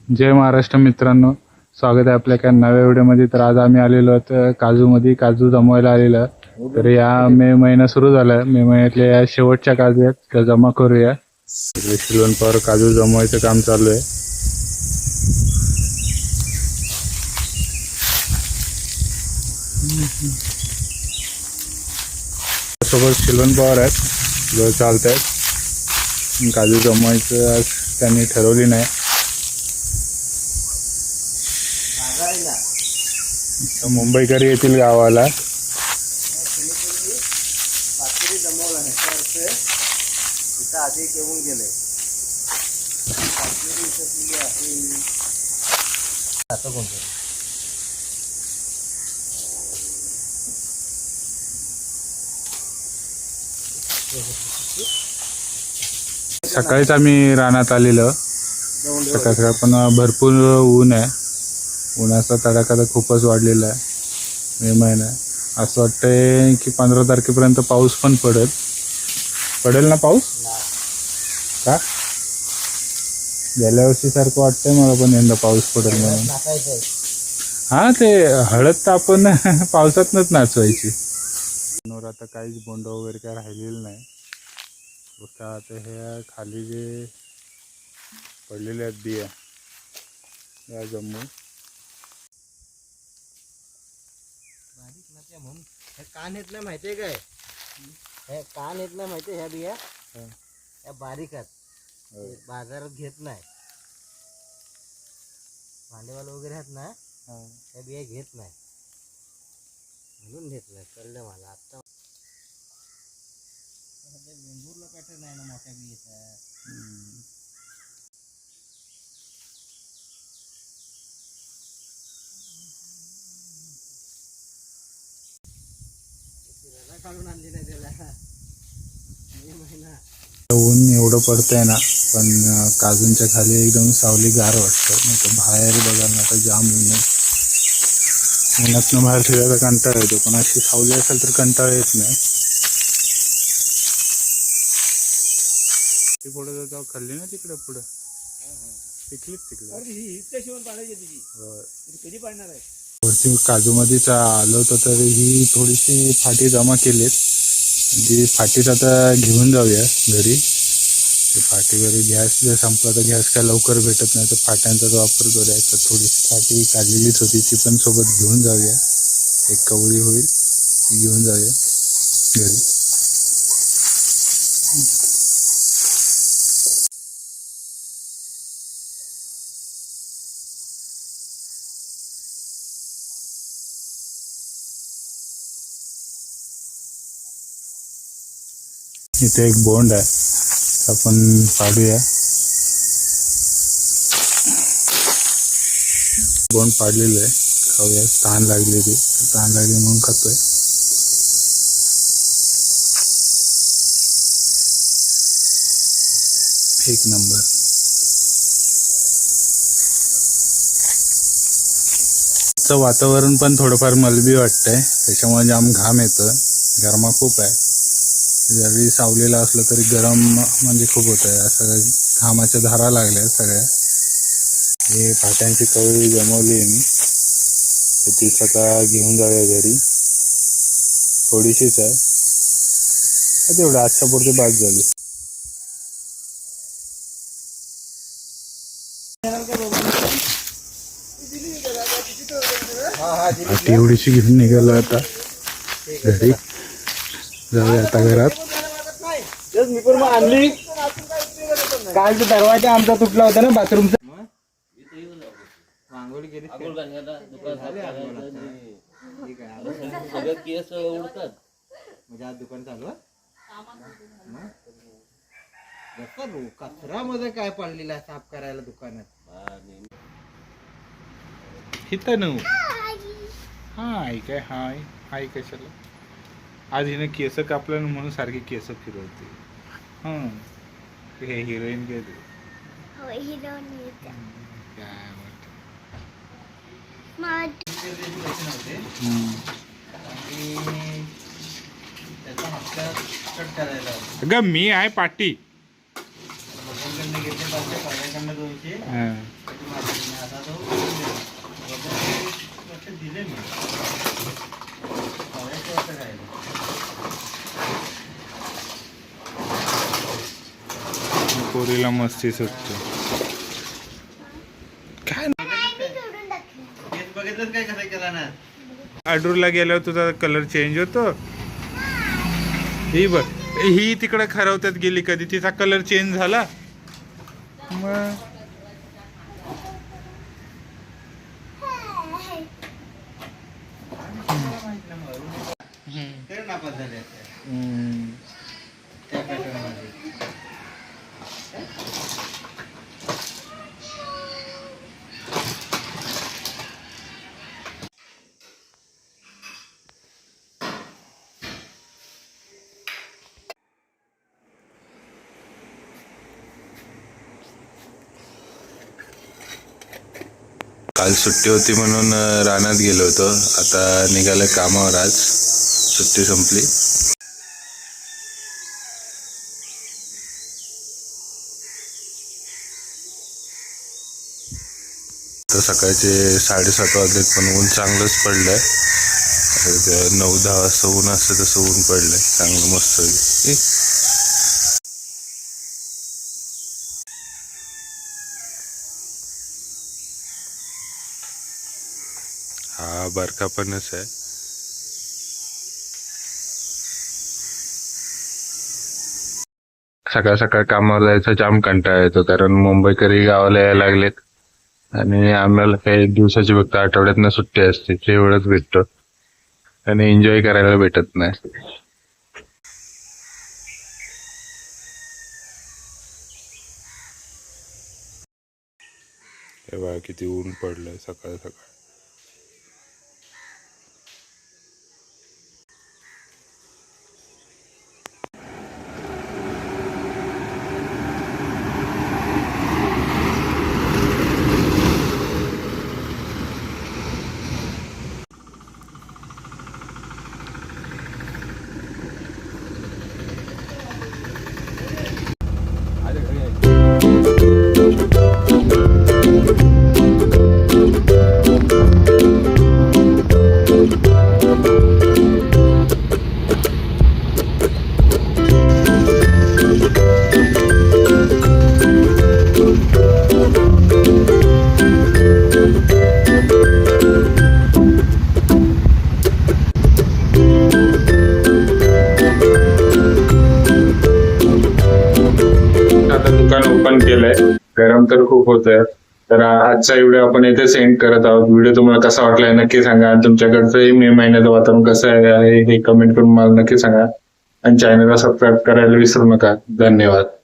जय महाराष्ट्र मित्रांनो, स्वागत आहे आपल्या एका नव्या व्हिडिओमध्ये. तर आज आम्ही आलेलो आहोत काजूमध्ये. काजू जमवायला आलेलं. तर या मे महिना सुरू झाला. मे महिन्यातल्या या शेवटच्या काजू आहेत त्या जमा करूया. शिलवणपावर काजू जमवायचं काम चालू आहे. सोबत शिलवणपावर आहेत जो चालत आहेत. काजू जमवायचं आज त्यांनी ठरवली नाही. मुंबईकरी येथील गावाला सकाळीच आम्ही रानात आलेलो. सकाळ सकाळ पण भरपूर ऊन आहे. उन्हाचा तडाखा तर खूपच वाढलेला आहे. मे महिना असं वाटतंय की 15 तारखेपर्यंत पाऊस पण पडेल ना पाऊस का? गेल्या वर्षी सारखं वाटतंय मला पण यंदा पाऊस पडेल म्हणून. हा, ते हळद तर आपण पावसातनच नाचवायची. आता काहीच बोंड वगैरे काय राहिलेलं नाही. फक्त आता हे खाली जे पडलेले आहेत बिया या जम्मू म्हणून हे कान येत नाही माहितीये काय? हे कान येत नाही माहितीये. ह्या बिया ह्या बारीक आहेत, बाजारात घेत नाही. भांडेवाला वगैरे आहेत ना, त्या बिया घेत नाही म्हणून घेत नाही. कळलं मला आता. बेंगूरला पॅटर्न आहे ना मोठ्या बियाचा. काढून आणली नाही त्याला. मे महिना ऊन एवढं पडतंय ना, पण काजूंच्या खाली एकदम सावली गार वाटतं. नाही तर बाहेर बघा ना, आता जाम ऊन आहे. उन्हातनं बाहेर फिरायचा कंटाळा येतो, पण अशी सावली असेल तर कंटाळा येत नाही. ती पुढे जाऊ खाल्ली ना तिकडे पुढे पिकलीच तिकडे. कधी पाडणार आहे? वरती काजूमध्येच आलो होतो तर ही थोडीशी फाटी जमा केलीत. ती फाटीत आता घेऊन जाऊया घरी. ते फाटी घरी गॅस जर संपला तर गॅस काय लवकर भेटत नाही, तर फाट्यांचाच वापर करूया. तर थोडीशी फाटी काढलेलीच होती ती पण सोबत घेऊन जाऊया. एक कवळी होईल ती घेऊन जाऊया घरी. इथे एक बोंड आहे, आपण पाडूया. बोंड पाडलेलं आहे, खाऊया. तहान लागली ती, तहान लागली म्हणून खातोय. एक नंबर. वातावरण पण थोडंफार मलबी वाटतंय, त्याच्यामुळे जाम घाम येतं. गरमा खूप आहे. जरी सावलेला असलं तरी गरम म्हणजे खूप होत आहे. असं घामाच्या धारा लागल्या सगळ्या. हे फाट्यांची कवळी जमवली आहे मी, तर तीच आता घेऊन जाऊया घरी. थोडीशीच आहे, तेवढं आजच्या पुरती बाद झाली. फाटी एवढीशी घेऊन निघालो आता घरी. जाऊया आता घरात. मी पण मग आणली. काल दरवाजा आमचा तुटला होता ना बाथरूमचा. आंघोळी केली केस उडतात म्हणजे आज दुकान चालू आहे. कचरा मध्ये काय पडलेला आहे साफ करायला दुकानात. हितनू हाय काय हाय हाय कशाला. आज हिने केस कापलं म्हणून सारखी केस फिरवते. हे हिरोईन गेली अगं मी आहे पाटी. पोरीला मस्ती सुटते. काय बघितलं काय कसं केला ना. आडूरला गेल्यावर तुझा कलर चेंज होतो. ही बघ, ही तिकडे खरवत्यात गेली कधी, तिचा कलर चेंज झाला. मग नापास झाले हम्म. त्या पॅटर्न मध्ये. काल सुट्टी होती म्हणून रानात गेलो होतो. आता निघालं कामावर. आज सुट्टी संपली. तर सकाळचे 7:30 वाजलेत पण ऊन चांगलंच पडलंय. 9-10 वाजता ऊन असतं तसं ऊन पडलंय चांगलं मस्त. हा बरखा पणच आहे. सकाळ सकाळ कामावर जायचा जाम कंटाळा येतो कारण मुंबईकरी गावाला यायला लागलेत आणि आम्हाला काही दिवसाची फक्त आठवड्यातनं सुट्टी असते, तेवढंच भेटतं आणि एन्जॉय करायला भेटत नाही. हे बघा किती ऊन पडलंय सकाळ सकाळ. आता दुकान ओपन केलंय. गरम तर खूप होतंय. तर आजचा व्हिडिओ आपण इथे सेंड करत आहोत. व्हिडिओ तुम्हाला कसा वाटलाय नक्की सांगा. तुमच्याकडचंही मे महिन्याचं वातावरण कसं आहे हे कमेंट करून मला नक्की सांगा आणि चॅनलला सबस्क्राईब करायला विसरू नका. धन्यवाद.